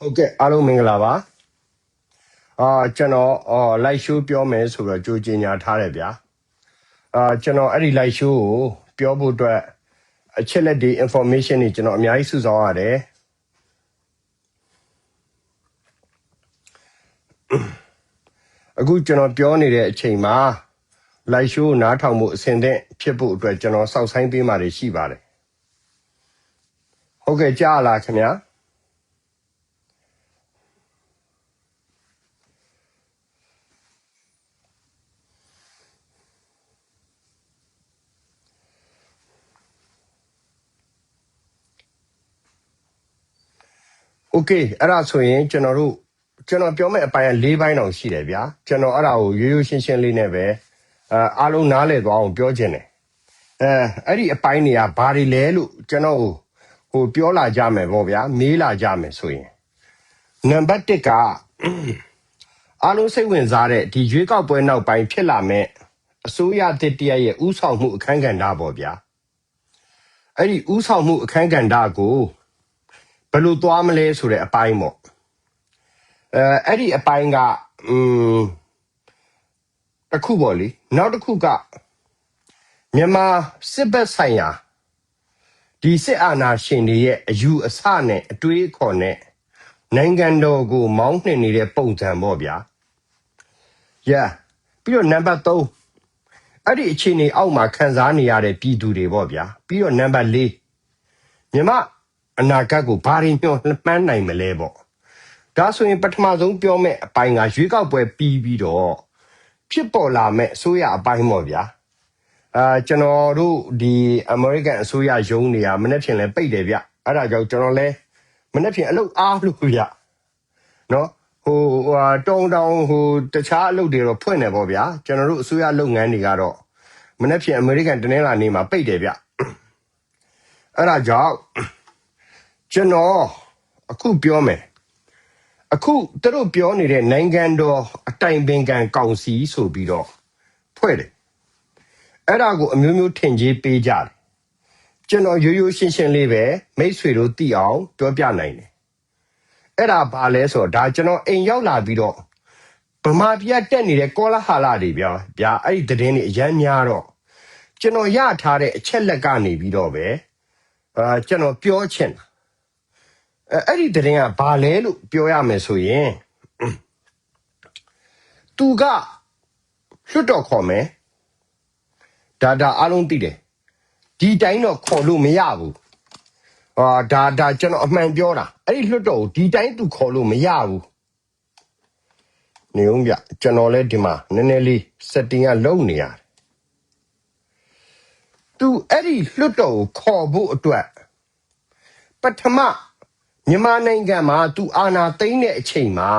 Okay, alo Mingalava. Channel, live show pure mess who are judging your Tarabia. Channel, any live show, pure boot, a chill the information is not my issues are there. A good channel pure need a chima. Live show, not how much send it, people to a channel, South Saint Be Mary Shibare. Okay, Jala, come here. Okay, အဲ့ဒါဆိုရင်ကျွန်တော်ပြောမယ့်အပိုင်းက၄ပိုင်းတော့ရှိတယ်ဗျာကျွန်တော်အဲ့ဒါကိုရိုးရိုးရှင်းရှင်းလေးနဲ့ပဲအားလုံးနားလည်သွားအောင်ပြောခြင်းတယ်အဲ့ဒီအပိုင်းတွေကဘာတွေလဲလို့ကျွန်တော်ဟိုပြောလာကြမယ်ပေါ့ဗျာမေးလာကြမယ်ဆိုရင်နံပါတ်1ကအားလုံးစိတ်ဝင်စားတဲ့ဒီရွေးကောက်ပွဲနောက်ပိုင်းဖြစ်လာမဲ့အစိုးရတစ်တရရဲ့ဥဆောင်မှုအခမ်းကဏ္ဍပေါ့ဗျာအဲ့ဒီဥဆောင်မှုအခမ်းကဏ္ဍကိုဘယ်လိုသွားမလဲဆိုတဲ့အပိုင်းပေါ့အဲ့ဒီအပိုင်းကတစ်ခုပေါ့လေနောက်တစ်ခုကမြန်မာစစ်ဘက်ဆိုင်ရာဒီစစ်အာဏာရှင်တွေရဲ့အယူအဆနဲ့အတွေးအခေါ်နဲ့နိုင်ငံတော်ကိုမောင်းနှင်နေတဲ့ပုံစံပေါ့ဗျာပြီးတော့နံပါတ်3အဲ့ဒီအခြေအနေအောက်မှာခံစားနေရတဲ့ပြည်သူတွေပေါ့ဗျာပြီးတော့နံပါတ်4မြန်မာအနာဂတ်ကိုဘာတွေညှော်မှန်းနိုင်မလဲပေါ့ဒါဆိုရင်ပထမဆုံးပြောမယ့်အပိုင်းကရွေးကောက်ပွဲပြီးတော့ဖြစ်ပေါ်လာမဲ့အစိုးရအပိုင်းပေါ့ဗျာကျွန်တော်တို့ဒီ American အစိုးရရုံးတွေကမနေ့ဖြန်လဲပိတ်တယ်ဗျအဲ့ဒါကြောင့်ကျွန်တော်လဲမနေ့ဖြန်အလုပ်အားလို့ဗျနော်ဟိုတောင်းဟိုတခြားအလုပ်တွေတော့ဖွင့်တယ်ပေါ့ဗျာကျွန်တော်တို့အစိုးရလုပ်ငန်းတွေကတော့မနေ့ဖြန် American တနင်္လာနေ့မှာပိတ်တယ်ဗျအဲ့ဒါကြောင့်ကျွန်တော်အခုပြောမယ်အခုသူတို့ပြောနေတဲ့နိုင်ငံတော်အတိုင်ပင်ခံကောင်စီဆိုပြီးတော့ဖွဲ့တယ်အဲ့ဒါကိုအမျိုးမျိုးထင်ကြီးပေးကြတယ်ကျွန်တော်ရိုးရိုးရှင်းရှင်းလေးပဲမိတ်ဆွေတို့သိအောင်ပြောပြနိုင်တယ်အဲ့ဒါဘာလဲဆိုတော့ဒါကျွန်တော်အိမ်ရောက်လာပြီးတော့ဗမာပြည်တက်နေတဲ့ကောလာဟာလာတွေဗျာအဲ့ဒီသတင်းတွေအများများတော့ကျွန်တော်ရထားတဲ့အချက်လက်ကနေပြီးတော့ပဲကျွန်တော်ပြောချင်တာအဲ့ဒီသတင်းကဘာလဲလို့ပြောရမယ်ဆိုရင်သူကလွတ်တော်ခေါ်မယ်ဒါအားလုံးသိတယ်ဒီတိုင်းတော့ခေါ်လို့မရဘူးဒါကျွန်တော်အမှန်ပြောတာအဲ့ဒီလွတ်တော်ကိုဒီတိုင်းသူခေါ်လို့မရဘူးနေဦးဗျကျွန်တော်လည်းဒီမှာနည်းနည်းလေး setting ကလုံနေရတယ်သူအဲ့ဒီလွတ်တော်ကိုခေါ်ဖို့အတွက်ပထမမြန်မာနိုင်ငံမှာသူအာဏာသိမ်းတဲ့အချိန်မှာ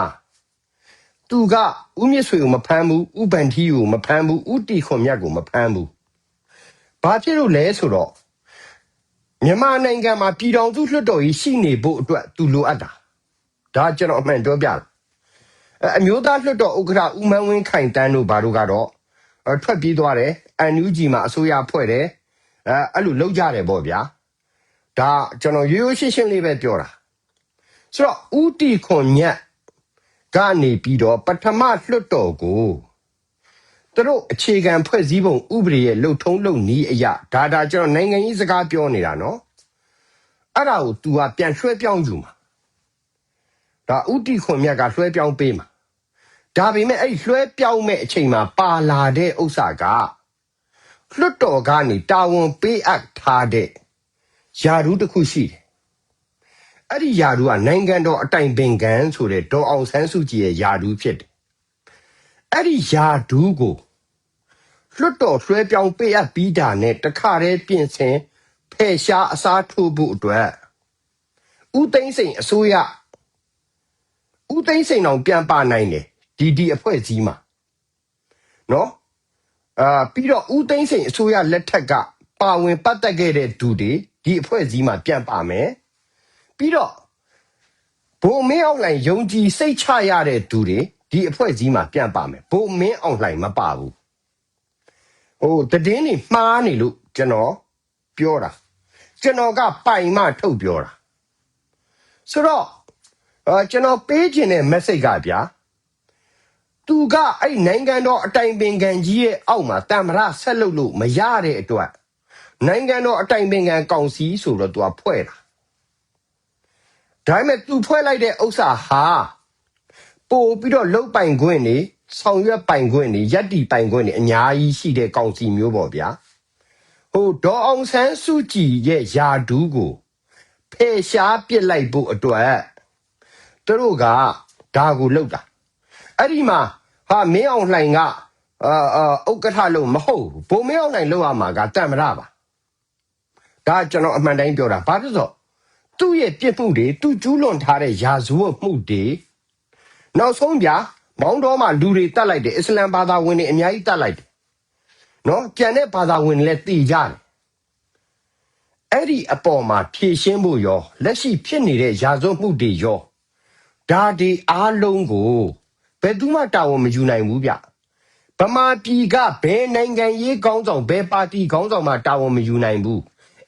သူကဦးမြင့်ဆွေကိုမဖမ်းဘူးဦးဗန်ထီကိုမဖမ်းဘူးဦးတီခွန်မြတ်ကိုမဖမ်းဘူးဘာဖြစ်လို့လဲဆိုတော့မြန်မာနိုင်ငံမှာပြည်တော်စုလွှတ်တော်ကြီးရှိနေဖို့အတွက်သူလိုအပ်တာဒါကျွန်တော်အမှန်ပြောပြတယ်အမျိုးသားလွှတ်တော်ဥက္ကဋ္ဌဦးမန်းဝင်းခိုင်တန်းတို့ဘာတို့ကတော့ထွက်ပြေးသွားတယ်NUG မှာအစိုးရဖွဲ့တယ်အဲ့လိုလောက်ကြတယ်ပေါ့ဗျာဒါကျွန်တော်ရိုးရိုးရှင်းရှင်းလေးပဲပြောတာဆိုတော့ဦးတီခွန်မြတ်ကနေပြီးတော့ပထမလွှတ်တော်ကိုသူတို့အခြေခံဖွဲ့စည်းပုံဥပဒေရဲ့လှုပ်ထုံးလုပ်နည်းအရာဒါကျွန်တော်နိုင်ငံရေးစကားပြောနေတာနော်အဲ့ဒါကို तू ကပြန်လွှဲပြောင်းယူမှာဒါဥတီခွန်မြတ်ကလွှဲပြောင်းပေးမှာဒါပေမဲ့အဲ့လွှဲပြောင်းမဲ့အချိန်မှာပါလာတဲ့ဥစ္စာကလွှတ်တော်ကနေတာဝန်ပေးအပ်ထားတဲ့ယာရုတစ်ခုရှိတယ်အဲ့ဒီယာရုကနိုင်ငံတော်အတိုင်ပင်ခံဆိုတဲ့ဒေါ်အောင်ဆန်းစုကြည်ရဲ့ယာရုဖြစ်တယ်အဲ့ဒီယာရုကိုလွတ်တော်လွှဲပြောင်းပေးအပ်ပြီးတာနဲ့တခါတည်းပြင်ဆင်ဖယ်ရှားအစားထိုးဖို့အတွက်ဦးသိန်းစိန်အစိုးရဦးသိန်းစိန်အောင်ပြန်ပါနိုင်တယ်ဒီအဖွဲ့အစည်းမှာနော်ပြီးတော့ဦးသိန်းစိန်အစိုးရလက်ထက်ကပါဝင်ပတ်သက်ခဲ့တဲ့သူတွေဒီအဖွဲ့အစည်းမှာပြန်ပါမယ်ပြီးတော့ဘုံမင်းအောင်လှိုင်ယုံကြည်စိတ်ချရတဲ့သူတွေဒီအဖွဲ့အစည်းမှာပြန်ပါမယ်ဘုံမင်းအောင်လှိုင်မပါဘူးဟိုတည်င်းနေမှားနေလို့ကျွန်တော်ပြောတာကျွန်တော်ကပိုင်မထုတ်ပြောတာဆိုတော့ ကျွန်တော်ပေးခြင်းတဲ့ message ကဗျာသူကအဲ့နိုင်ငံတော်အတိုင်ပင်ခံကြီးရဲ့အောက်မှာတမ္မရဆက်လုပ်လို့မရတဲ့အတွက်နိုင်ငံတော်အတိုင်ပင်ခံကောင်စီဆိုတော့သူကဖွဲ့တာဒါပေမဲ့သူဖွဲ့လိုက်တဲ့ဥစ္စာဟာပို့ပြီးတော့လုတ်ပိုင်ခွင့်နေဆောင်ရွက်ပိုင်ခွင့်နေရက်တီပိုင်ခွင့်နေအများကြီးရှိတဲ့ကောင်စီမျိုးပေါ့ဗျာဟိုဒေါ်အောင်ဆန်းစုကြည်ရဲ့ယာဒူးကိုဖယ်ရှားပစ်လိုက်ဖို့အတွက်သူတို့ကဒါကိုလုတ်တာအဲ့ဒီမှာဟာမင်းအောင်လှိုင်ကဥက္ကဋ္ဌလို့မဟုတ်ဘုံမင်းအောင်လှိုင်လို့ရမှာကတမ္မရပါဒါကျွန်တော်အမှန်တိုင်းပြောတာဘာလို့ဆိုသူ့ရဲ့ပြစ်မှုတွေသူကျူးလွန်ထားတဲ့ယာဇဝတ်မှုတွေနောက်ဆုံးဗျာမောင်းတော်မှာလူတွေတတ်လိုက်တယ်အစ္စလမ်ဘာသာဝင်တွေအများကြီးတတ်လိုက်တယ်နော်ကျန်တဲ့ဘာသာဝင်တွေလည်းတည်ကြတယ်အဲ့ဒီအပေါ်မှာဖြည့်ရှင်းဖို့ရောလက်ရှိဖြစ်နေတဲ့ယာဇဝတ်မှုတွေရောဒါဒီအားလုံးကိုဘယ်သူမှတာဝန်မယူနိုင်ဘူးဗျဗမာပြည်ကဘယ်နိုင်ငံရေးခေါင်းဆောင်ဘယ်ပါတီခေါင်းဆောင်မှတာဝန်မယူနိုင်ဘူး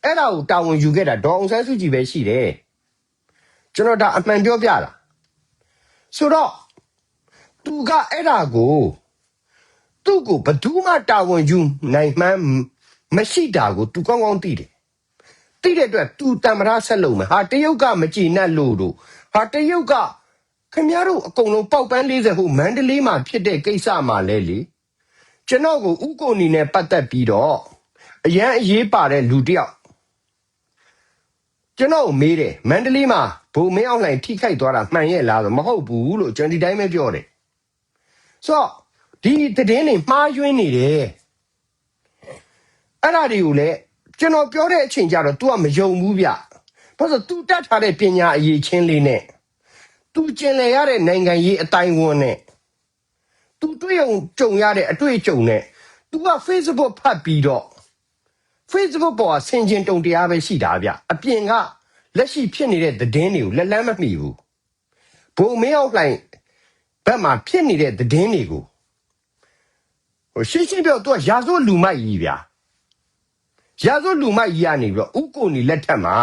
အဲ့ဒါကိုတာဝန်ယူခဲ့တာဒေါ်အောင်ဆန်းစုကြည်ပဲရှိတယ်ကျွန်တော်ဒါအမှန်ပြောပြတာဆိုတော့သူကအဲ့ဒါကိုသူ့ကိုဘယ်သူမှတာဝန်ယူနိုင်မှန်းမရှိတာကိုသူကောင်းကောင်းသိတယ်သိတဲ့အတွက်သူတမ္မရဆက်လုံးမယ်ဟာတရုတ်ကမကြည်နပ်လို့တို့ဟာတရုတ်ကခင်ဗျားတို့အကုန်လုံးပေါက်ပန်း40ဟိုမန္တလေးမှာဖြစ်တဲ့ကိစ္စမှာလဲလေကျွန်တော်ကိုဥကိုနီနဲ့ပတ်သက်ပြီးတော့အရန်အရေးပါတဲ့လူတယောက်ကျွန်တော်မေးတယ်မန္တလေးမှာဘုံမင်းအောင်လှိုင်ထိခိုက်သွားတာမှန်ရဲ့လားဆိုမဟုတ်ဘူးလို့ကျွန်တော်ဒီတိုင်းပဲပြောတယ်ဆိုတော့ဒီသတင်းတွေမှားယွင်းနေတယ်အဲ့ဒါတွေကိုလည်းကျွန်တော်ပြောတဲ့အချိန်ကျတော့ तू ကမယုံဘူးဗျဘာလို့ तू တတ်ထားတဲ့ပညာအရေးချင်းလေးနဲ့ तू ကျင်လည်ရတဲ့နိုင်ငံရေးအတိုင်းဝန်နဲ့ तू တွေ့ုံကြုံရတဲ့အတွေ့အကြုံနဲ့ तू က Facebook ဖတ်ပြီးတော့ Facebook ပေါ်ကဆင်ခြင်တုံတရားပဲရှိတာဗျအပြင်ကလက်ရှိဖြစ်နေတဲ့သတင်းတွေကိုလက်လန်းမမှီဘူးဘုံမင်းအောင်လှိုင်ဘက်မှာဖြစ်နေတဲ့သတင်းတွေကိုဟိုရှင်းရှင်းပြော तू ကရာဇဝတ်လူမိုက်ကြီးဗျရာဇဝတ်လူမိုက်ကြီးကနေပြီးတော့ဥကိုနီလက်ထက်မှာ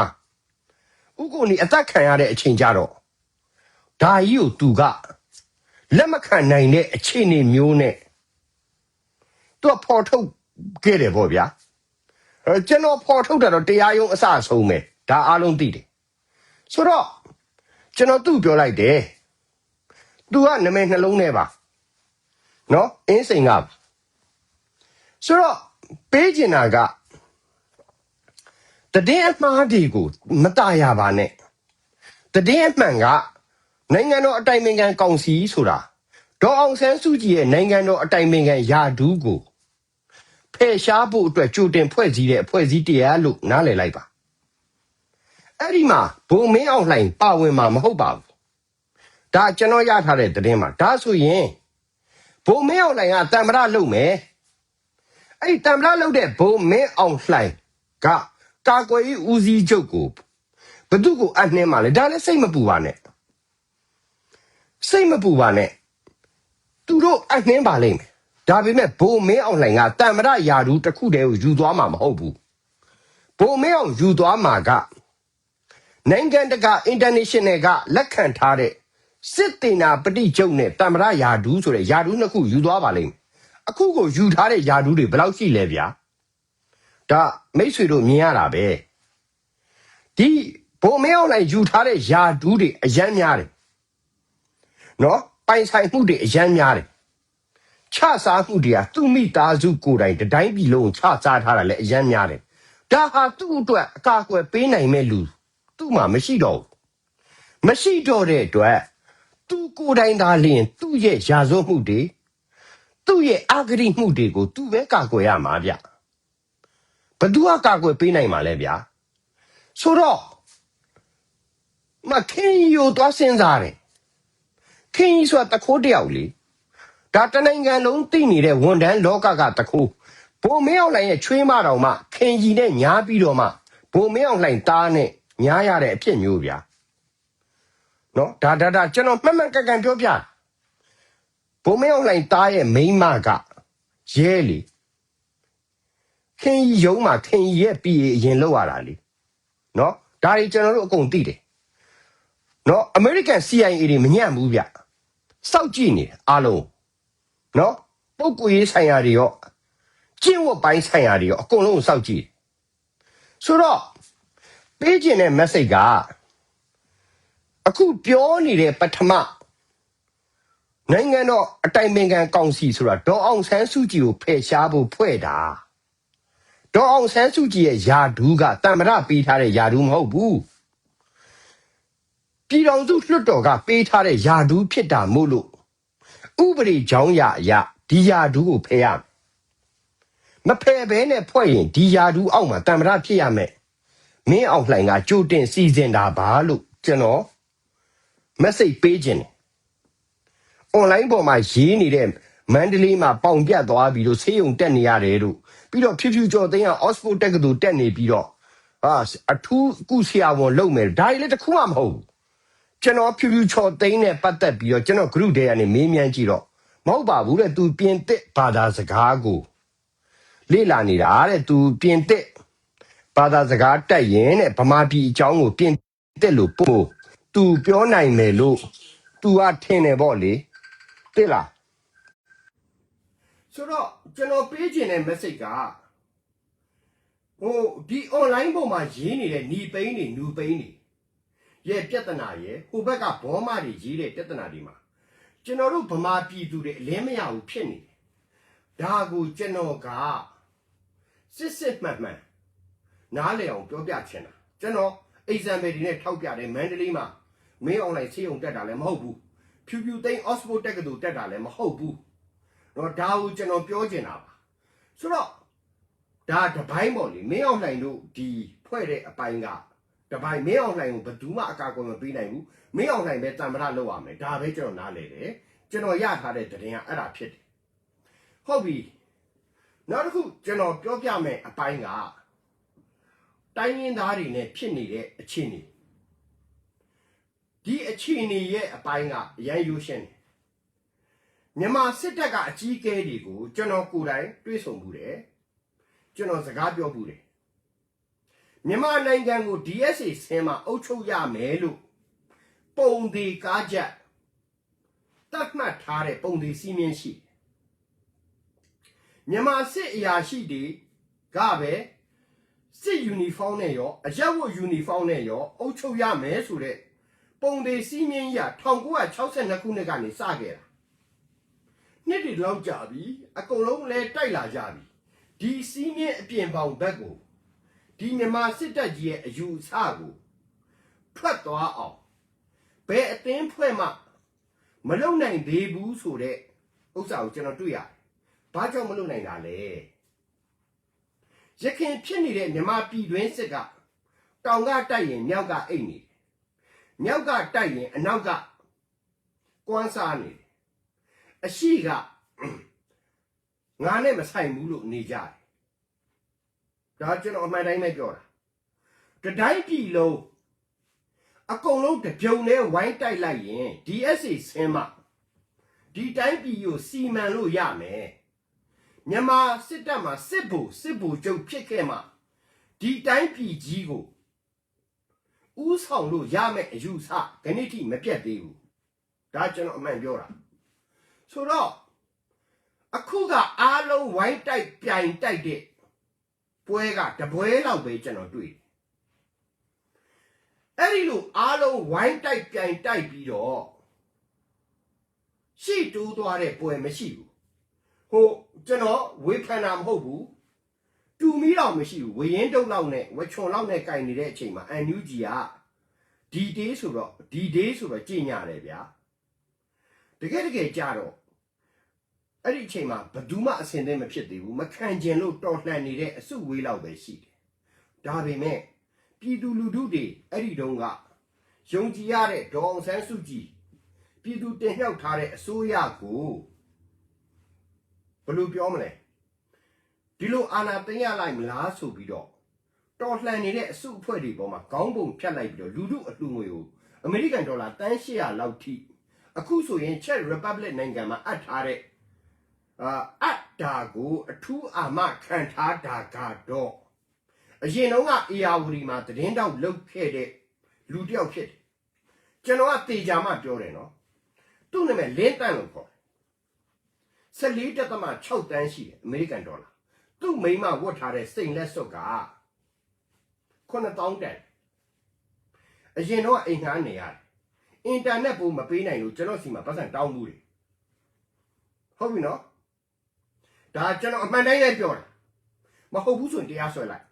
ဥကိုနီအသက်ခံရတဲ့အချိန်ကြတော့ဒါကြီးကို तू ကလက်မခံနိုင်တဲ့အခြေအနေမျိုးနဲ့ तू ကဖော်ထုတ်ခဲ့တယ်ပေါ့ဗျာကျွန်တော်ဖော်ထုတ်တာတော့တရားရုံးအစအဆုံးပဲဒါအားလုံးသိတယ်ဆိုတော့ကျွန်တော်သူ့ပြောလိုက်တယ် तू ကနာမည်နှလုံးထဲပါနော်အင်းစိန်ကဆိုတော့ပေးကျင်တာကတည်င်းအမှားတွေကိုမตายရပါနဲ့တည်င်းအမှန်ကနိုင်ငံတော်အတိုင်ပင်ခံကောင်စီဆိုတာဒေါ်အောင်ဆန်းစုကြည်ရဲ့နိုင်ငံတော်အတိုင်ပင်ခံယာဒူးကိုဖယ်ရှားဖို့အတွက်ကြိုတင်ဖွဲ့စည်းတဲ့အဖွဲ့အစည်းတရားလို့နားလည်လိုက်ပါအဲ့ဒီမှာဘုံမင်းအောင်လှိုင်ပါဝင်မှာမဟုတ်ပါဘူးဒါကျွန်တော်ရထားတဲ့သတင်းမှာဒါဆိုရင်ဘုံမင်းအောင်လှိုင်ကတမ္မရလုပ်မယ်အဲ့ဒီတမ္မရလုပ်တဲ့ဘုံမင်းအောင်လှိုင်ကကာကွယ်ရေးဦးစီးချုပ်ကိုဘသူကိုအနှင်းမှာလဲဒါလည်းစိတ်မပူပါနဲ့စိတ်မပူပါနဲ့သူတို့အနှင်းပါလိမ့်မယ်ဒါပေမဲ့ဘုံမင်းအောင်လှိုင်ကတမ္မရယာဒူးတစ်ခုတည်းကိုယူသွားမှာမဟုတ်ဘူးဘုံမင်းအောင်ယူသွားမှာကနိုင်ငံတကာ international ကလက်ခံထားတဲ့စစ်တေနာပฏิကျုပ်နဲ့တမ္မရယာဒူးဆိုတဲ့ယာဒူးနှစ်ခုယူသွားပါလိမ့်မယ်အခုကိုယူထားတဲ့ယာဒူးတွေဘယ်လောက်ရှိလဲဗျာဒါမိတ်ဆွေတို့မြင်ရတာပဲဒီဘုံမင်းအောင်လှိုင်ယူထားတဲ့ယာဒူးတွေအယမ်းများတယ်နော်ပိုင်ဆိုင်မှုတွေအယမ်းများတယ်ချစားမှုတွေကသူ့မိသားစုကိုယ်တိုင်တိုင်းပြည်လုံးချစားထားတာလည်းအယမ်းများတယ်ဒါဟာသူ့အတွက်အကာအကွယ်ပေးနိုင်မဲ့လူသူ့မှာမရှိတော့ဘူးမရှိတော့တဲ့အတွက်သူကိုယ်တိုင်သာလျှင်သူ့ရဲ့ယာဇဝတ်မှုတွေသူ့ရဲ့အဂတိမှုတွေကိုသူပဲကာကွယ်ရမှာဗျဘသူကကာကွယ်ပေးနိုင်မှာလဲဗျာဆိုတော့မခင်ရိုသွားစဉ်းစားတယ်ခင်ကြီးဆိုတာတခိုးတယောက်လေဒါတနိုင်ငံလုံးသိနေတဲ့ဝန်တန်းလောကကတခိုးဘုံမင်းအောင်လှိုင်ရဲ့ချွေးမတော်မှခင်ကြီးနဲ့ညားပြီးတော့မှဘုံမင်းအောင်လှိုင်သားနဲ့ညားရတဲ့အဖြစ်မျိုးဗျာနော်ဒါကျွန်တော်မှတ်မှန်ကန်ကန်ပြောပြဘုံမင်းအောင်လှိုင်သားရဲ့မိန်းမကရဲလေခင်ကြီးရုံးမှာခင်ကြီးရဲ့ပြည်အရင်လောက်ရတာလေနော်ဒါတွေကျွန်တော်တို့အကုန်သိတယ် နော်အမေရိကန် CIA တွေမညံ့ဘူးဗျစောက်ကြည့်နေအားလုံးနော်ပုတ်ကွေးဆိုင်ရာတွေရောကျင့်ဝတ်ပိုင်းဆိုင်ရာတွေရောအကုန်လုံးကိုစောက်ကြည့်ဆိုတော့ပေးခြင်းတဲ့ message ကအခုပြောနေတဲ့ပထမနိုင်ငံတော်အတိုင်ပင်ခံကောင်စီဆိုတာဒေါ်အောင်ဆန်းစုကြည်ကိုဖယ်ရှားဖို့ဖွဲ့တာဒေါ်အောင်ဆန်းစုကြည်ရဲ့ယာဒူးကတမ္မရပေးထားတဲ့ယာဒူးမဟုတ်ဘူးပြည်တော်စုလွှတ်တော်ကပေးထားတဲ့ယာဒူးဖြစ်တာမို့လို့ဥပဒေကြောင်းအရာဒီယာဒူးကိုဖယ်ရမဖယ်ဘဲနဲ့ဖွဲ့ရင်ဒီယာဒူးအောက်မှာတမ္မရဖြစ်ရမယ်မင်းအောင်လှိုင်ကကြိုတင်စီစဉ်တာပါလို့ကျွန်တော် message ပေးခြင်းတယ် online ပေါ်မှာရေးနေတဲ့မန္တလေးမှာပေါင်ပြတ်သွားပြီးတော့ဆေးရုံတက်နေရတယ်လို့ပြီးတော့ဖြူဖြူကျော်သိန်းက Oxford တက္ကသိုလ်တက်နေပြီးတော့အထူးကုဆရာဝန်လုပ်မယ်ဒါလည်းတစ်ခုမှမဟုတ်ဘူးကျွန်တော်ဖြူဖြူကျော်သိန်းနဲ့ပတ်သက်ပြီးတော့ကျွန်တော် group ထဲကနေမေးမြန်းကြည့်တော့မဟုတ်ပါဘူးတဲ့သူပြင်သစ်ဘာသာစကားကိုလေ့လာနေတာတဲ့သူပြင်သစ်ဘာသာစကားတက်ရင်တဲ့ဗမာပြည်အကြောင်းကိုပြင်သစ်လို့ပို့သူပြောနိုင်မယ်လို့သူကထင်တယ်ပေါ့လေသိလားဆိုတော့ကျွန်တော်ပေးခြင်းတဲ့ message ကဒီ online ပေါ်မှာရေးနေတဲ့ညီပိန်းတွေနူပိန်းတွေရဲ့ပြဿနာရဲ့ဟိုဘက်ကဘောမတွေရေးတဲ့ပြဿနာတွေမှာကျွန်တော်တို့ဗမာပြည်သူတွေအလင်းမရဘူးဖြစ်နေတယ်ဒါကိုကျွန်တော်ကစစ်မှန်မှန်နားလည်အောင်ပြောပြချင်တာကျွန်တော် example တွေနဲ့ထောက်ပြတယ်မန္တလေးမှာမင်း online ဆေးရုံတက်တာလည်းမဟုတ်ဘူးဖြူဖြူသိန်း Oxford တက္ကသိုလ်တက်တာလည်းမဟုတ်ဘူးတော့ဒါကိုကျွန်တော်ပြောချင်တာပါဆိုတော့ဒါတပိုင်းပေါ့လေမင်းအောင်လှိုင်တို့ဒီဖွဲ့တဲ့အပိုင်းကတပိုင်းမင်းအောင်လှိုင်ကိုဘယ်သူမှအကာအကွယ်မပေးနိုင်ဘူးမင်းအောင်လှိုင်ပဲတံမရလောက်ရမယ်ဒါပဲကျွန်တော်နားလဲတယ်ကျွန်တော်ရထားတဲ့သတင်းကအဲ့ဒါဖြစ်တယ်ဟုတ်ပြီနောက်တစ်ခုကျွန်တော်ပြောပြမယ်အပိုင်းကတိုင်းရင်းသားတွေနဲ့ဖြစ်နေတဲ့အခြေအနေဒီအခြေအနေရဲ့အပိုင်းကအရန်ရိုးရှင်းတယ်မြန်မာစစ်တပ်ကအကြီးအကဲတွေကိုကျွန်တော်ကိုယ်တိုင်တွေးဆုံမှုတယ်ကျွန်တော်စကားပြောမှုတယ်မြန်မာနိုင်ငံကို DSA ဆင်းမှာအုပ်ချုပ်ရမယ်လို့ပုံဒီကားချက်တတ်မှတ်ထားတဲ့ပုံဒီစီးမြင်ရှိမြန်မာစစ်အရာရှိတွေကပဲစစ်ယူနီဖောင်းနဲ့ရောအရက်ဝတ်ယူနီဖောင်းနဲ့ရောအုပ်ချုပ်ရမယ်ဆိုတဲ့ပုံဒီစီးမြင်ရ1962ခုနှစ်ကနေစခဲ့တာနှစ်တည်းလောက်ကြာပြီအကုန်လုံးလဲတိုက်လာကြပြီဒီစီးမြင့်အပြင်ပေါင်ဘက်ကိုဒီမြန်မာစစ်တပ်ကြီးရဲ့အယူအဆကိုထွက်သွားအောင်ဘယ်အသင်းဖွဲ့မှမလုံနိုင်သေးဘူးဆိုတဲ့ဥစ္စာကိုကျွန်တော်တွေ့ရတယ်ဘာကြောင့်မလုံနိုင်တာလဲရခင်ဖြစ်နေတဲ့မြန်မာပြည်တွင်းစစ်ကတောင်ကတိုက်ရင်မြောက်ကအိတ်နေတယ်မြောက်ကတိုက်ရင်အနောက်ကကွမ်းစားနေတယ်အရှိကငါနဲ့မဆိုင်ဘူးလို့နေကြတယ်ဒါကျွန်တော်အမှန်တိုင်းပဲပြောတာတတိုင်းပြည်လုံးအကုန်လုံးတပြုံနဲ့ဝိုင်းတိုက်လိုက်ရင် DSA ဆင်းမှဒီတိုင်းပြည်ကိုစီမံလို့ရမယ်မြန်မာစစ်တပ်မှာစစ်ဗိုလ်ချုပ်ဖြစ်ခဲ့မှဒီတိုင်းပြည်ကြီးကိုဥဆောင်လို့ရမယ်အယူဆခဏတိမပြတ်သေးဘူးဒါကျွန်တော်အမှန်ပြောတာဆိုတော့အခုကအားလုံးဝိုင်းတိုက်ပြိုင်တိုက်တဲ့ပွဲကတပွဲလောက်ပဲကျွန်တော်တွေ့တယ်အဲ့ဒီလိုအားလုံးဝိုင်းတိုက်ပြိုင်တိုက်ပြီးတော့ရှေ့တိုးသွားတဲ့ပွဲမရှိဘူးဟိုကျွန်တော်ဝေဖန်တာမဟုတ်ဘူးတူမီတော့မရှိဘူးဝရင်တုတ်လောက်နဲ့ဝချွန်လောက်နဲ့ကင်နေတဲ့အချိန်မှာ NUG ကဒီဒေးဆိုတော့ကြင်ညာတယ်ဗျာတကယ်ကြတော့အဲ့ဒီအချိန်မှာဘယ်သူမှအစင်သင့်မဖြစ်သေးဘူးမခံကျင်လို့တော်လှန်နေတဲ့အစုဝေးလောက်ပဲရှိတယ်ဒါပေမဲ့ပြည်သူလူထုတွေအဲ့ဒီတုန်းကယုံကြည်ရတဲ့ဒေါ်အောင်ဆန်းစုကြည်ပြည်သူတင်မြှောက်ထားတဲ့အစိုးရကိုဘယ်လိုပြောမလဲဒီလိုအာဏာသိမ်းရလိုက်မလားဆိုပြီးတော့တော်လှန်နေတဲ့အစုအဖွဲ့တွေပေါ်မှာခေါင်းပုံဖြတ်လိုက်ပြီးတော့လူထုအလှူငွေကိုအမေရိကန်ဒေါ်လာတန်း800လောက်ထိအခုဆိုရင် Czech Republic နိုင်ငံမှာအပ်ထားတဲ့အပ်တာကိုအထူးအာမခံထားတာကတော့အရင်တုန်းကအေယာဝတီမှာသတင်းတောက်လုပ်ခဲ့တဲ့လူတစ်ယောက်ဖြစ်တယ် ကျွန်တော်ကတေချာမှပြောတယ်နော်သူ့နာမည်လင်းတန့်လို့ခေါ်14.6 တန်းရှိတယ်အမေရိကန်ဒေါ်လာသူ့မိန်းမဝတ်ထားတဲ့စိန်လက်စွပ်က9000 တန်အရင်တော့အိမ်ငှားနေရတယ်အင်တာနက်ပို့မပေးနိုင်လို့ကျွန်တော်စီမှာပတ်စံတောင်းမှုတယ်ဟုတ်ပြီနော်ဒါကျွန်တော်အမှန်တိုင်းလည်းပြောတယ်မဟုတ်ဘူးဆိုရင်တရားစွဲလိုက်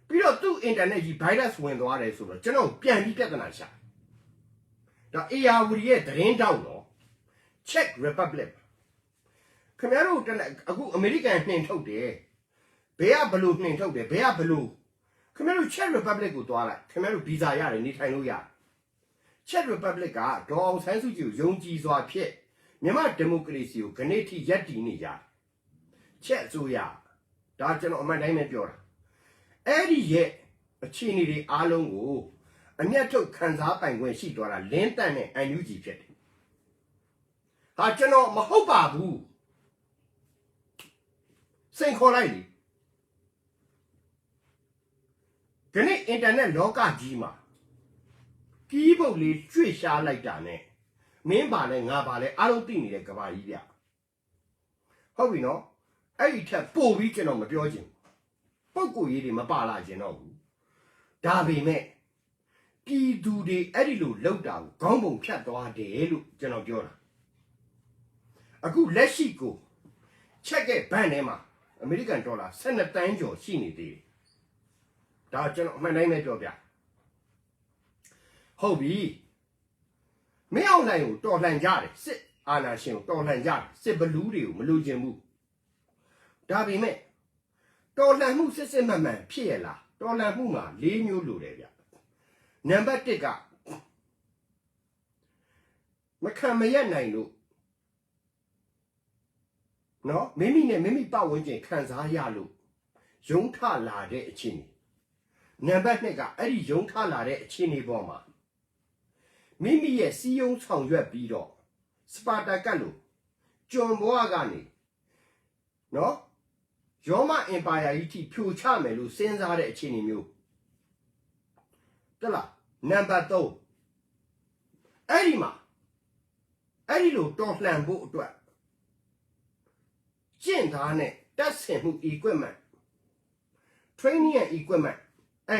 ပြီးတော့သူ့အင်တာနက်ကြီး virus ဝင်သွားတယ်ဆိုတော့ကျွန်တော်ပြန်ပြီးပြဿနာရှာဒါ ARD ရဲ့သတင်းတောက်တော့ Czech Republic ခင်ဗျားတို့အခုအမေရိကန်နှင်ထုတ်တယ်ဘယ်ကဘလို့နှင်ထုတ်တယ်ဘယ်ကဘလို့ခင်ဗျားတို့ Czech Republic ကိုသွားလိုက်ခင်ဗျားတို့ဗီဇာရတယ်နေထိုင်လို့ရတယ် Czech Republic ကဒေါ်အောင်ဆန်းစုကြည်ကိုယုံကြည်စွာဖြင့်မြန်မာဒီမိုကရေစီကိုခဏထိရပ်တည်နေကြချက်အစိုးရဒါကျွန်တော်အမှန်တိုင်းပဲပြောတာအဲ့ဒီရဲ့အခြေအနေတွေအားလုံးကိုအမျက်ထုတ်ခံစားပိုင်ခွင့်ရှိသွားတာလင်းတန့်နဲ့ NUG ဖြစ်တယ်ဟာကျွန်တော်မဟုတ်ပါဘူးစိန်ခေါ်လိုက်လေဒီနေ့အင်တာနက်လောကကြီးမှာကြီးပုတ်လေးကျွေ့ရှားလိုက်တာနဲ့မင်းပါလဲငါပါလဲအားလုံးသိနေတဲ့ကဘာကြီးဗျဟုတ်ပြီနော်အဲ့ဒီထက်ပို့ပြီးကျွန်တော်မပြောချင်ပုံကိုရေးတွေမပါလာခြင်းတော့ဘူးဒါပေမဲ့ပြည်သူတွေအဲ့ဒီလိုလောက်တာကိုခေါင်းပုံဖြတ်သွားတယ်လို့ကျွန်တော်ပြောတာအခုလက်ရှိကိုချက်ရဲ့ဘဏ်ထဲမှာအမေရိကန်ဒေါ်လာ12 တန်းကျော်ရှိနေသေးတယ်ဒါကျွန်တော်အမှန်တိုင်းပဲပြောပြဟုတ်ပြီမင်းအောင်လှိုင်ကိုတော်လှန်ကြတယ်စစ်အာဏာရှင်ကိုတော်လှန်ကြတယ်စစ်ဘလူးတွေကိုမလိုချင်ဘူးဒါပေမဲ့တော်လှန်မှုစစ်စစ်မှန်မှန်ဖြစ်ရလားတော်လှန်မှုမှာ၄မျိုးလိုတယ်ဗျနံပါတ်1ကမခံမရနိုင်လို့နော်မိမိနဲ့မိမိပတ်ဝန်းကျင်ခံစားရလို့ယုံထလာတဲ့အခြေအနေနံပါတ်2ကအဲ့ဒီယုံထလာတဲ့အခြေအနေပေါ်မှာမိမိရဲ့စီးယုံဆောင်ရွက်ပြီးတော့စပါတာကတ်လို့ကျွန်ဘွားကနေနော်ရောမအင်ပါယာကြီးထိဖြိုချမယ်လို့စဉ်းစားတဲ့အခြေအနေမျိုးတက်လားနံပါတ်3အဲ့ဒီမှာအဲ့ဒီလိုတော်လှန်ဖို့အတွက်ကျင့်သားနဲ့တက်ဆင်မှု equipment training and equipment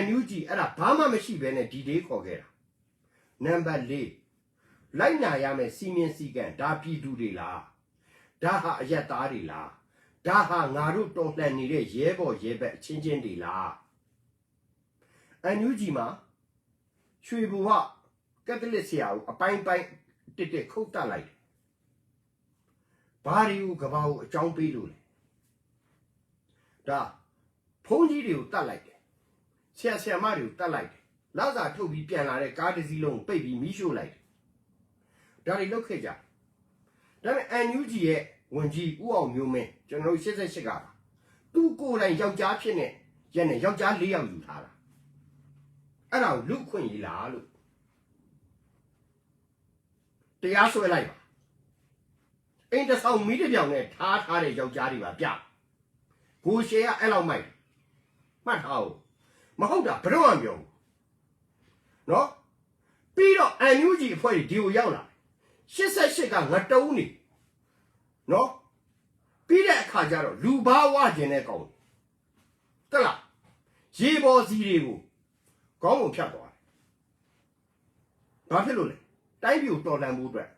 NUG အဲ့ဒါဘာမှမရှိဘဲနဲ့ဒီဒေးခေါ်ခဲ့တာနံပါတ်4လိုက်နာရမယ်စီမင်းစည်းကမ်းဒါပြည်သူတွေလားဒါဟာအရက်သားတွေလားဒါဟာငါတို့တော်လှန်နေတဲ့ရဲဘော်ရဲဘက်အချင်းချင်းတွေလားNUG မှာရွှေဘူဟကက်သလစ်ဆရာကိုအပိုင်းပိုင်းတစ်ခုတ်တက်လိုက်တယ်ဘာတွေကိုကဘာကိုအကြောင်းပေးလို့လဲဒါဖုန်းကြီးတွေကိုတတ်လိုက်တယ်ဆရာမတွေကိုတတ်လိုက်တယ်လာစာထုတ်ပြီးပြန်လာတဲ့ကားတစ်စီးလုံးပိတ်ပြီးမီးရှို့လိုက်တယ်ဒါတွေလုပ်ခဲ့ကြဒါပေမဲ့ NUG ရဲ့ဝန်ကြီးဦးအောင်မျိုးမင်းကျွန်တော်တို့88ကပါသူကိုယ်တိုင်ယောက်ျားဖြစ်နေရက်နဲ့ယောက်ျား4ယောက်ယူထားတာအဲ့ဒါကိုလူခွင့်ရေးလားလို့တရားစွဲလိုက်ပါအိမ်တဆောင်မီးတစ်ပြောင်နဲ့ထားတဲ့ယောက်ျားတွေပါပြကိုရှယ်ကအဲ့လောက်မိုက်မှတ်ထားအောင်မဟုတ်တာဘယ်တော့မှပြောဘူးနော်ပြီးတော့ NUG အဖွဲ့ဒီကိုရောက်လာ88ကငတုံးနေနော်ပြီးတဲ့အခါကျတော့လူဘာဝကျင်တဲ့ကောင်တက်လားရေပေါ်စီတွေကိုခေါင်းပုံဖြတ်သွားတယ်ဘာဖြစ်လို့လဲတိုင်းပြည်ကိုတော်လှန်ဖို့အတွက်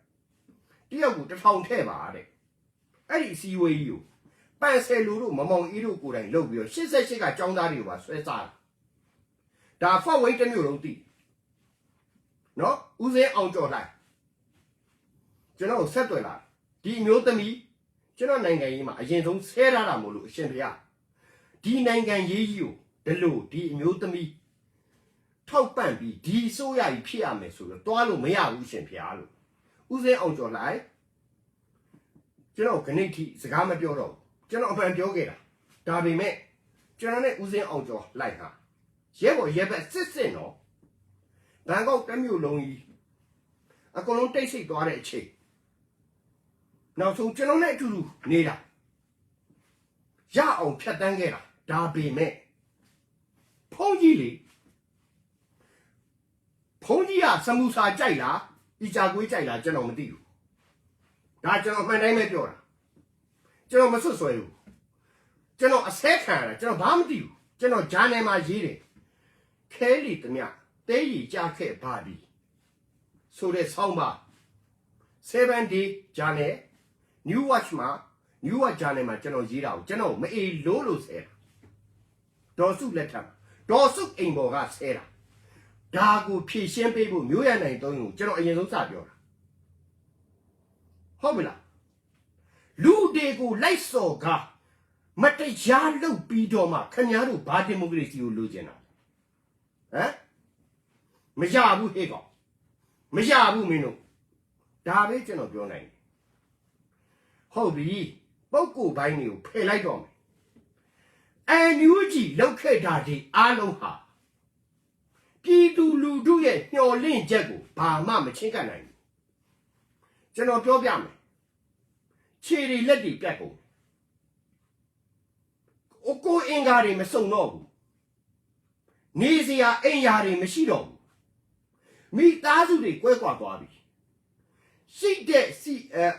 တယောက်ကို1000ထဲ့ပါတဲ့အဲ့ဒီစီဝေးကြီးကိုပန်ဆယ်လူတို့မမောင်အေးတို့ကိုယ်တိုင်လုပ်ပြီးတော့88ကចောင်းသားတွေကိုပါဆွဲစားတာဒါဖောက်ဝိတ်တစ်မျိုးလုံးသိနော်ဦးစင်းအောင်ကြော်လိုက်ကျွန်တော်ဆက်တွေ့လာဒီမျိုးသမီးကျွန်တော်နိုင်ငံရေးမှာအရင်ဆုံးဆဲထားတာမို့လို့အရှင်ဖေဒီနိုင်ငံရေးကြီးကိုဒီလိုဒီအမျိုးသမီးထောက်ပံ့ပြီးဒီအစိုးရကြီးဖြစ်ရမယ်ဆိုတော့တွားလို့မရဘူးရှင်ဖေလို့ဦးစင်းအောင်ကြော်လိုက်ကျွန်တော်ခဏိထိစကားမပြောတော့ကျွန်တော်အမှန်ပြောခဲ့တာဒါပေမဲ့ကျွန်တော်နဲ့ဦးစင်းအောင်ကျော်လိုက်ဟာရဲဘော်ရဲဘက်စစ်တော့ဘန်ကောက်တမျိုးလုံးကြီးအကုန်လုံးတိတ်ဆိတ်သွားတဲ့အချိန်နောက်ဆုံးကျွန်တော်နဲ့အတူတူနေတာရအောင်ဖြတ်တန်းခဲ့တာဒါပေမဲ့ဖုန်းကြီးလေ ဖုန်းကြီးကစမူစာကြိုက်လားအီချာကွေးကြိုက်လားကျွန်တော်မသိဘူးဒါကျွန်တော်မှန်တိုင်းပဲပြောတာကျွန်တော်မဆွတ်ဆွဲဘူးကျွန်တော်အဆဲခံရတာကျွန်တော်ဘာမှမသိဘူးကျွန်တော်ဂျာနယ်မှာရေးတယ်ခဲလီတမျှတဲရီကြခဲ့ပါပြီဆိုတဲ့ဆောင်းပါ7 day journal new watch မှာ new watch journal မှာကျွန်တော်ရေးတာကိုကျွန်တော်မအေးလို့ဆဲတာဒေါ်စုလက်ထက်ဒေါ်စုအိမ်ပေါ်ကဆဲတာဒါကိုဖြည့်ရှင်းပေးဖို့မျိုးရနိုင်တုံးကိုကျွန်တော်အရင်ဆုံးစပြောတာဟုတ်ပြီလားလူတွေကိုလိုက်စော်ကမတရားလုပ်ပြီးတော့မှခင်ဗျားတို့ဘာဒီမိုကရေစီကိုလိုချင်တာဟမ်မရဘူးဟဲ့ကောင်မရဘူးမင်းတို့ဒါပဲကျွန်တော်ပြောနိုင်တယ်ဟုတ်ပြီပုပ်ကိုပိုင်းတွေကိုဖယ်လိုက်တော့မယ်အန်ယူဂျီလောက်ခဲ့တာဒီအားလုံးဟာပြည်သူလူထုရဲ့ညှော်လင့်ချက်ကိုဘာမှမချင်းကပ်နိုင်ဘူးကျွန်တော်ပြောပြမယ်ခြေတွေလက်တွေပြတ်ကုန်ကိုအင်္ဂါတွေမစုံတော့ဘူးနေစရာအိမ်ယာတွေမရှိတော့ဘူးမိသားစုတွေကွဲကွာသွားပြီရှိတဲ့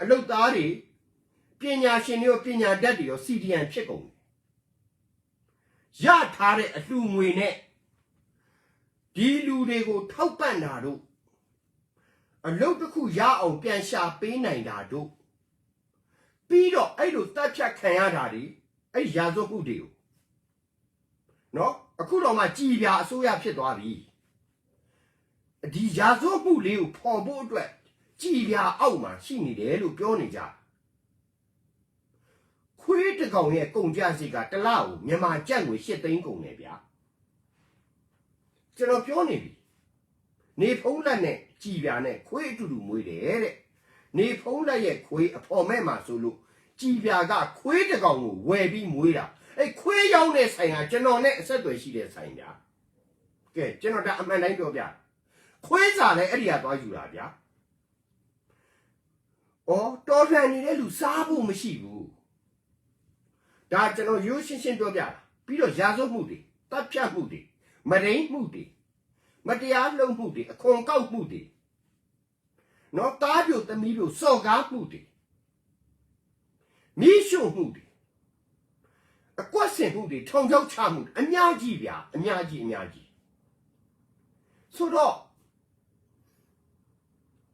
အလုပ်သားတွေပညာရှင်တွေရောပညာတတ်တွေရော CDN ဖြစ်ကုန်တယ်ရထားတဲ့အလှူငွေနဲ့ဒီလူတွေကိုထောက်ပံ့တာတို့အလုပ်တစ်ခုရအောင်ပြန်ရှာပေးနိုင်တာတို့ပြီးတော့အဲ့လိုတပ်ဖြတ်ခံရတာတွေအဲ့ရာဇဝတ်မှုတွေကိုနော်အခုတော့မှကြည်ပြာအစိုးရဖြစ်သွားပြီဒီရာဇဝတ်မှုလေးကိုဖော်ဖို့အတွက်ကြည်ပြာအောက်မှာရှိနေတယ်လို့ပြောနေကြခွေးတကောင်ရဲ့ကုန်ကြစီကတစ်လကိုမြန်မာကျပ်ငွေ8 သိန်းကုန်တယ်ဗျာကျွန်တော်ပြောနေပြီနေဖုံးလက်နဲ့ကြည်ပြာနဲ့ခွေးအတူတူမွေးတယ်တဲ့နေဖုံးလက်ရဲ့ခွေးအဖော်မဲ့မှာဆိုလို့ကြည်ပြာကခွေးတကောင်ကိုဝယ်ပြီးမွေးတာအဲ့ခွေးရောက်တဲ့ဆိုင်ကကျွန်တော်နဲ့အဆက်အသွယ်ရှိတဲ့ဆိုင်ဗျာကဲကျွန်တော်ဒါအမှန်တိုင်းပြောပြခွေးစာလည်းအဲ့ဒီကသွားယူတာဗျာဩတော်လှန်နေတဲ့လူစားဖို့မရှိဘူးဒါကျွန်တော်ရိုးရှင်းရှင်းပြောပြတာပြီးတော့ရာဇဝတ်မှုတွေတပ်ဖြတ်မှုတွေမရင်းမှုတွေမတရားလုပ်မှုတွေအခွန်ကောက်မှုတွေနော်တားပြိုသမီးပြိုစော်ကားမှုတွေမိရှုမှုတွေအကွက်ဆင်မှုတွေထောင်ချောက်ချမှုအများကြီးဗျာအများကြီးဆိုတော့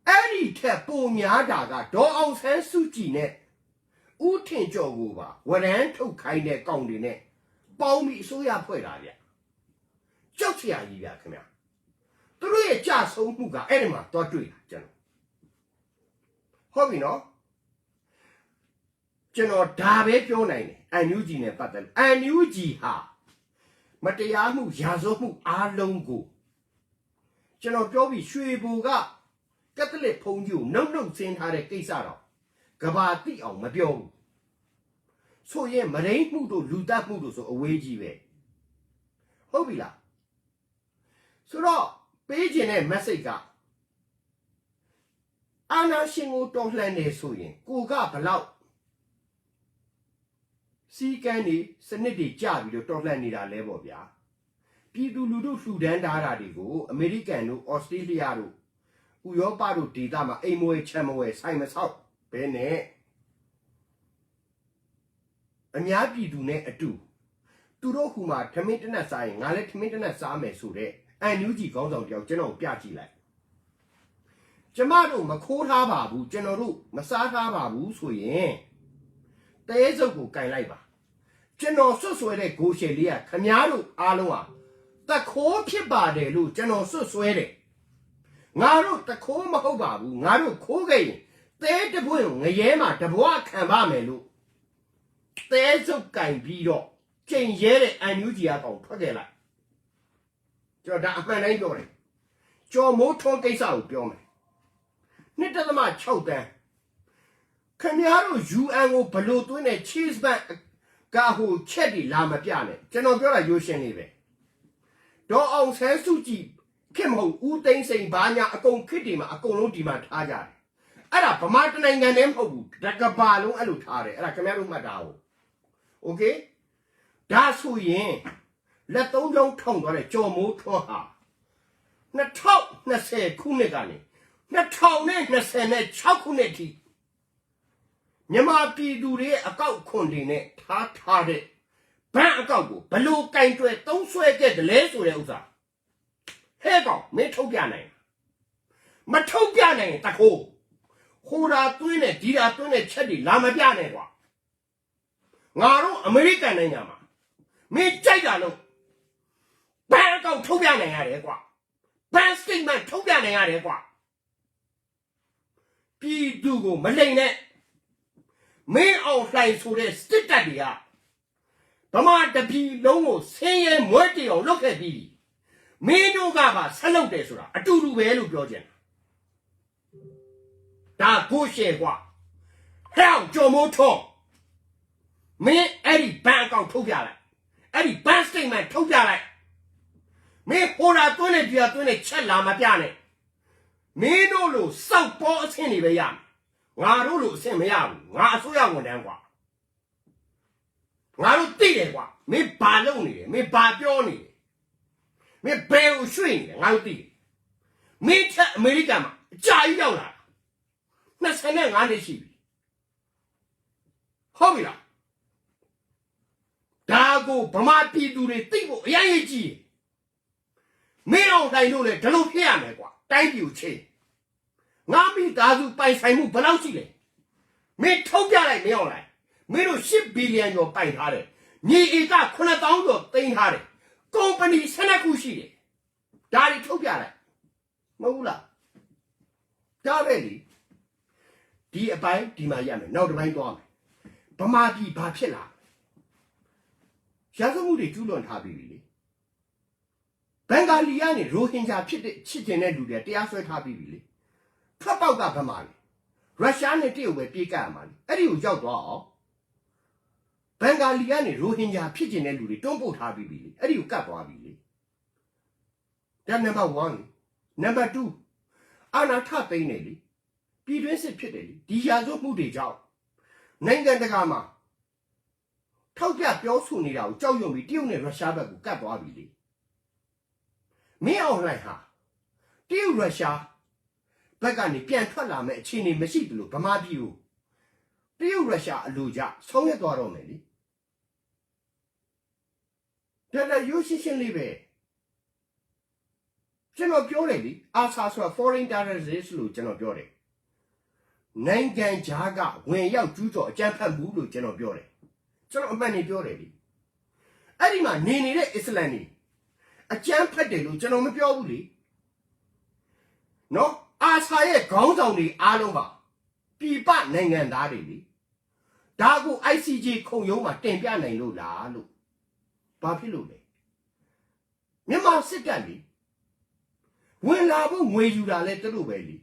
အဲ့ဒီထက်ပိုများတာကဒေါ်အောင်ဆန်းစုကြည်နဲ့ဦးထင်ကျော်ကိုပါဝရမ်းထုတ်ခိုင်းတဲ့ကောင်တွေနဲ့ပေါင်းပြီးအစိုးရဖွဲ့တာဗျကြောက်စရာကြီးဗျခင်ဗျသူတို့ရဲ့ကြဆုံးမှုကအဲ့ဒီမှာတော့တွေ့တာကျွန်တော်ဟုတ်ပြီနော်ကျွန်တော်ဒါပဲပြောနိုင်တယ်အန်ယူဂျီနဲ့ပတ်သက်လို့အန်ယူဂျီဟာမတရားမှုရာဇဝတ်မှုအားလုံးကိုကျွန်တော်ပြောပြီးရွှေဘူကကက်သလစ်ဘုန်းကြီးကိုနှုတ်ဆင်းထားတဲ့ကိစ္စတော့ကဘာတိအောင်မပြောဘူးဆိုရင်မရင်းမှုတို့လူတက်မှုတို့ဆိုအဝေးကြီးပဲဟုတ်ပြီလားဆိုတော့ပေးခြင်းတဲ့ message ကအာနာရှင်ကိုတော်လှန်နေဆိုရင်ကိုကဘလောက်စီကန်းနေစနစ်တွေကြပြီးတော့တော်လှန်နေတာလဲပေါ့ဗျာပြည်သူလူထုလှူဒန်းထားတာတွေကိုအမေရိကန်တို့ဩစတြေးလျတို့ဥရောပတို့ဒေသမှာအိမ်မွေးချမ်းမွေးဆိုင်မဆောက်ဘဲနဲ့အများပြည်သူနဲ့အတူသူတို့ဟူမှာထမင်းတနက်စားရင်ငါလည်းထမင်းတနက်စားမယ်ဆိုတဲ့အန်ယူဂျီခေါင်းဆောင်တယောက်ကျွန်တော်ပြကြည့်လိုက်ကျမတို့မခိုးထားပါဘူးကျွန်တော်တို့မစားထားပါဘူးဆိုရင်တဲစုပ်ကိုကင်လိုက်ပါကျွန်တော်ဆွတ်ဆွဲတဲ့ဂိုရှယ်လေးကခမားတို့အားလုံးဟာတခိုးဖြစ်ပါတယ်လို့ကျွန်တော်ဆွတ်ဆွဲတယ်ငါတို့တခိုးမဟုတ်ပါဘူးငါတို့ခိုးခဲ့ရင်တဲတပွင့်ငရဲမှာတဘွားခံပါမယ်လို့တဲစုပ်ကင်ပြီးတော့ချိန်ရဲတဲ့အန်ယူဂျီအကောင်ထွက်ခဲ့လိုက်ကျွန်တော်ဒါအမှန်တိုင်းပြောတယ်ကျော်မိုးထွန်းကိစ္စကိုပြောမယ်1.6 တန်းခင်ဗျားတို့ UN ကိုဘလို့သွင်းတဲ့ cheese bag ကဟိုချက်တွေလာမပြနဲ့ကျွန်တော်ပြောတာရိုးရှင်းလေးပဲဒေါ်အောင်ဆန်းစုကြည်ခင်မဟုတ်ဦးသိန်းစိန်ဘာညာအကုန်ခစ်တွေမှာအကုန်လုံးဒီမှာထားကြတယ်အဲ့ဒါဗမာတနိုင်ငံတည်းမဟုတ်ဘူးတကဘာလုံးအဲ့လိုထားတယ်အဲ့ဒါခင်ဗျားတို့မှတ်တာဟုတ်โอเคဒါဆိုရင်လက်သုံးချောင်းထောင်သွားတဲ့ကြော်မိုးထွန်းဟာ 2020ခုနှစ်ကနေ2026ခုနှစ်ထိမြန်မာပြည်သူတွေအကောက်ခွန်တွေနဲ့ထားတဲ့ဘဏ်အကောက်ကိုဘလို့ကင်တွယ်သုံးဆွဲခဲ့တယ်လဲဆိုတဲ့ဥစ္စာဟဲ့ကောင်မင်းထုတ်ပြနိုင်မထုတ်ပြနိုင်တခိုးဟိုတာသွင်းနဲ့ဒီတာသွင်းနဲ့ချက်တွေလာမပြနဲ့ကွာငါတို့အမေရိကန်နိုင်ငံမှာမင်းကြိုက်တာလို့ဘဏ်အကောက်ထုတ်ပြနိုင်ရတယ်ကွာဘဏ်စတိတ်မန့်ထုတ်ပြနိုင်ရတယ်ကွာပြည်သူကိုမလိမ်နဲ့မင်းအောင်လှိုင်ဆိုတဲ့စစ်တပ်တွေကဗမာတပြည်လုံးကိုဆင်းရဲမွဲတေအောင်လုပ်ခဲ့ပြီးမင်းတို့ကပါဆက်လုပ်တယ်ဆိုတာအတူတူပဲလို့ပြောချင်တာဒါကိုရှယ်ကွာဟဲ့အောင်ကြော်မိုးထောမင်းအဲ့ဒီဘဏ်အကောင့်ထုတ်ပြလိုက်အဲ့ဒီဘဏ်စတိတ်မန့်ထုတ်ပြလိုက်မင်းဟိုတာသွင်းနေပြသွင်းနေချက်လာမပြနဲ့မင်းတို့လိုစောက်ပေါ်အဆင့်တွေပဲရမယ်ငါတို့လိုအဆင့်မရဘူးငါအစိုးရဝန်ထမ်းကွာငါတို့သိတယ်ကွာမင်းဘာလုပ်နေလဲမင်းဘာပြောနေလဲမင်းဘယ်ကိုရွှေ့နေလဲငါတို့သိတယ်မင်းချက်အမေရိကန်မှာအကြာကြီးရောက်လာ25နှစ်ရှိပြီဟုတ်ပြီလားဒါကိုဗမာပြည်သူတွေသိဖို့အရင်ကြီးမင်းအောင်တိုင်းလို့လေဒီလိုဖြစ်ရမယ်ကွာတိုင်းပြည်ကိုချိန်ငါမိသားစုပိုင်ဆိုင်မှုဘယ်လောက်ရှိလဲမင်းထုတ်ပြလိုက်မင်းအောင်လိုက်မင်းတို့10ဘီလီယံကျော်ပိုင်ထားတယ်မြေဧက9000ကျော်သိမ်းထားတယ်ကုမ္ပဏီ12ခုရှိတယ်ဒါတွေထုတ်ပြလိုက်မဟုတ်ဘူးလားဒါပဲလေဒီအပိုင်းဒီမှာရမယ်နောက်တစ်ပိုင်းသွားမယ်ဗမာပြည်ဘာဖြစ်လာရာဇဝမှုတွေကျူးလွန်ထားပြီလေဘင်္ဂါလီကနေရိုဟင်ဂျာဖြစ်တဲ့ချစ်ကျင်တဲ့လူတွေတရားစွဲထားပြီလေထွက်ပေါက်ကဗမာလေရုရှားနဲ့တရုတ်ပဲပြေးကပ်ရမှာလေအဲ့ဒီကိုရောက်သွားအောင်ဘင်္ဂါလီကနေရိုဟင်ဂျာဖြစ်ကျင်တဲ့လူတွေတွန်းပို့ထားပြီလေအဲ့ဒီကိုကတ်သွားပြီလေဒါနံပါတ်1နံပါတ်2အာနာထသိန်းနေလေပြည်တွင်းစစ်ဖြစ်တယ်လေဒီရာဇဝမှုတွေကြောင့်နိုင်ငံတကာမှာထောက်ပြပြောဆိုနေတာကိုကြောက်ရွံ့ပြီးတရုတ်နဲ့ရုရှားဘက်ကိုကတ်သွားပြီလေမင်းအောင်လှိုင်ဟာတရုတ်ရုရှားဘက်ကနေပြန်ထွက်လာမဲ့အခြေအနေမရှိဘူးလို့ဗမာပြည်ကိုတရုတ်ရုရှားအလိုကြဆုံးရသွားတော့မယ်လေဒါရိုးရှင်းလေးပဲကျွန်တော်ပြောတယ်လေအာဆာဆိုတာ foreign terrorist လို့ကျွန်တော်ပြောတယ်နိုင်ငံခြားကဝင်ရောက်ကျူးကျော်အကြမ်းဖက်မှုလို့ကျွန်တော်ပြောတယ်ကျွန်တော်အမှန်နဲ့ပြောတယ်လေအဲ့ဒီမှာနေနေတဲ့အစ္စလမ်တွေအကြမ်းဖက်တယ်လို့ကျွန်တော်မပြောဘူးလေနော်အာဆာရဲ့ခေါင်းဆောင်တွေအားလုံးပါပြည်ပနိုင်ငံသားတွေလေဒါကို ICJ ခုံရုံးမှာတင်ပြနိုင်လို့လားလို့ဘာဖြစ်လို့လဲမြန်မာစစ်တပ်လေဝင်လာဖို့ငွေယူတာလဲသူတို့ပဲလေ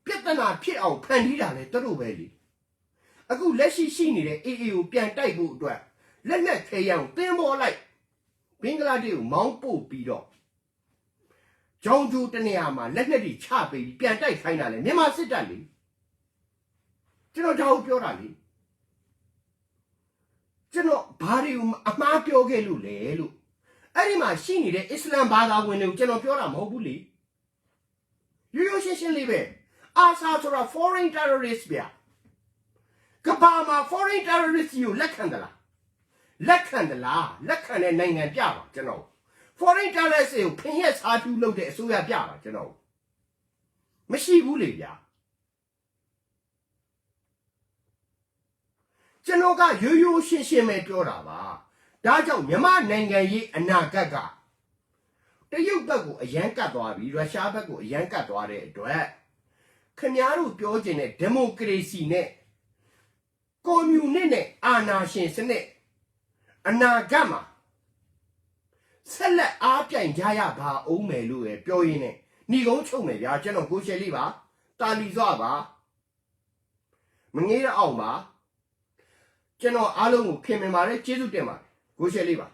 ပြဿနာဖြစ်အောင်ဖန်တီးတာလဲသူတို့ပဲလေအခုလက်ရှိရှိနေတဲ့ AA ကိုပြန်တိုက်ဖို့အတွက်လက်လက်ခဲရအောင်တင်းပေါ်လိုက်ဘင်္ဂလားဒေ့ရှ်ကိုမောင်းပို့ပြီးတော့ကြောင်ကျိုးတနေရာမှာလက်လက်တွေချပေးပြီးပြန်တိုက်ခိုင်းတာလေမြန်မာစစ်တပ်လေကျွန်တော်ဒါကိုပြောတာလေကျွန်တော်ဘာတွေကိုအမှားပြောခဲ့လို့လဲလို့အဲ့ဒီမှာရှိနေတဲ့အစ္စလမ်ဘာသာဝင်တွေကိုကျွန်တော်ပြောတာမဟုတ်ဘူးလေရိုးရှင်းလေးပဲအာဆာဆိုတာ foreign terrorist ဗျကဘာမှာ foreign terrorist ကိုလက်ခံသလားလက်ခံတဲ့နိုင်ငံပြပါကျွန်တော် foreign terrorist ကိုဖင်ရက်စားပြူလုပ်တဲ့အစိုးရပြပါကျွန်တော်မရှိဘူးလေဗျာကျွန်တော်ကရိုးရှင်းပဲပြောတာပါဒါကြောင့်မြန်မာနိုင်ငံရေးအနာဂတ်ကတရုတ်ဘက်ကိုအရန်ကတ်သွားပြီးရုရှားဘက်ကိုအရန်ကတ်သွားတဲ့အတွက်ခင်ဗျားတို့ပြောချင်တဲ့ဒီမိုကရေစီနဲ့ကွန်မြူနစ်နဲ့အာဏာရှင်စနစ်အနာဂတ်မှာဆက်လက်အားပြိုင်ကြရပါအောင်မယ်လို့ပြောရင်းနဲ့ညီကုန်းချုပ်မယ်ဗျာကျွန်တော်ကိုရှယ်လေးပါတာလီစွာပါမငေးရအောင်ပါကျွန်တော်အားလုံးကိုခင်မင်ပါတယ်ကျေးဇူးတင်ပါတယ်ကိုရှယ်လေးပါ